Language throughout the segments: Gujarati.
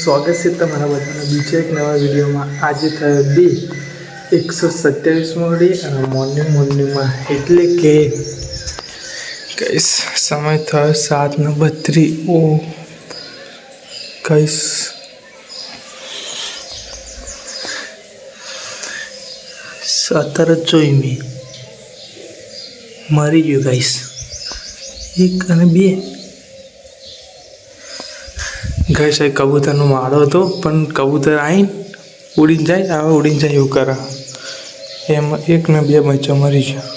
સ્વાગત છે તમારા બધાના બીજા એક નવા વિડીયોમાં। આજે થયો 127મો ડે અને મોર્નિંગમાં એટલે કે કઈશ સમય થયો 7:32। ઓ કઈશ 17 જોઈ મરી ગયું કઈશ 1 અને 2 ગઈ સાહેબ કબૂતરનો માળો હતો પણ કબૂતર આવીને ઉડીને જાય આવે ઉડીને જાય એવું કરે એમાં 1 ને 2 બચ્ચા મરી ગયા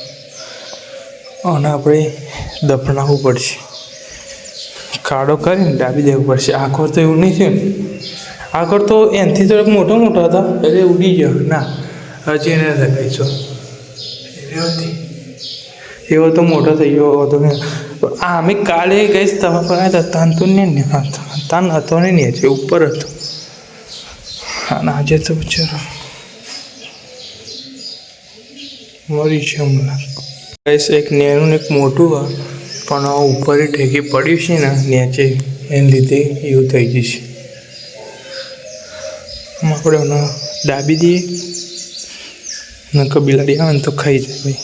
અને આપણે દફનાવવું પડશે કાળો કરીને દાબી દેવું પડશે। આખો તો એવું નહીં છે ને આખો તો એનાથી થોડોક મોટો હતો એટલે ઉડી ગયો ના હજી એને લગાવીશું એવો તો મોટો થઈ ગયો હતો ને આ અમે કાલે ગઈ તમે પણ તાન તો નહીં તાન હતો ને નહીં છે ઉપર હતો અને આજે તો બિચારો મરી છે હમણાં ગઈશ એક નેનું ને એક મોટું પણ ઉપર ઠેકી પડ્યું છે ને નીચે એને લીધે એવું થઈ જશે આપણે એને દાબી દઈએ નકર બિલાડી આવે ને તો ખાઈ જાય ભાઈ।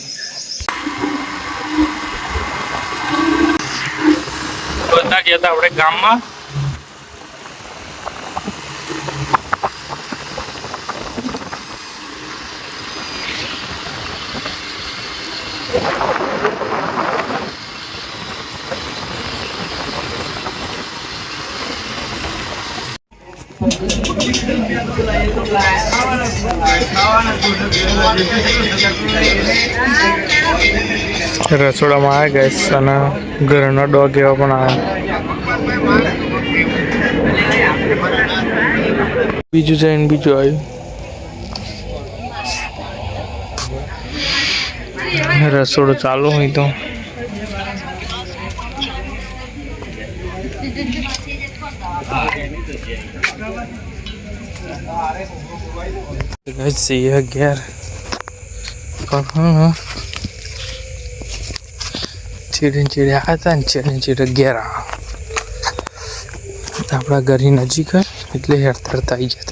બધા ગયા હતા આપણે ગામમાં રસોડામાં આવ્યા ગેસ અને ઘરનો ડોગ એવા પણ આવ્યા બીજું જઈને બીજું આવ્યું રસોડું ચાલુ હોય તો ઘેર ચીડે આવ્યા હતા ને ચીડે ઘેર આપણા ઘરની નજીક એટલે હેરતા આવી ગયા હતા।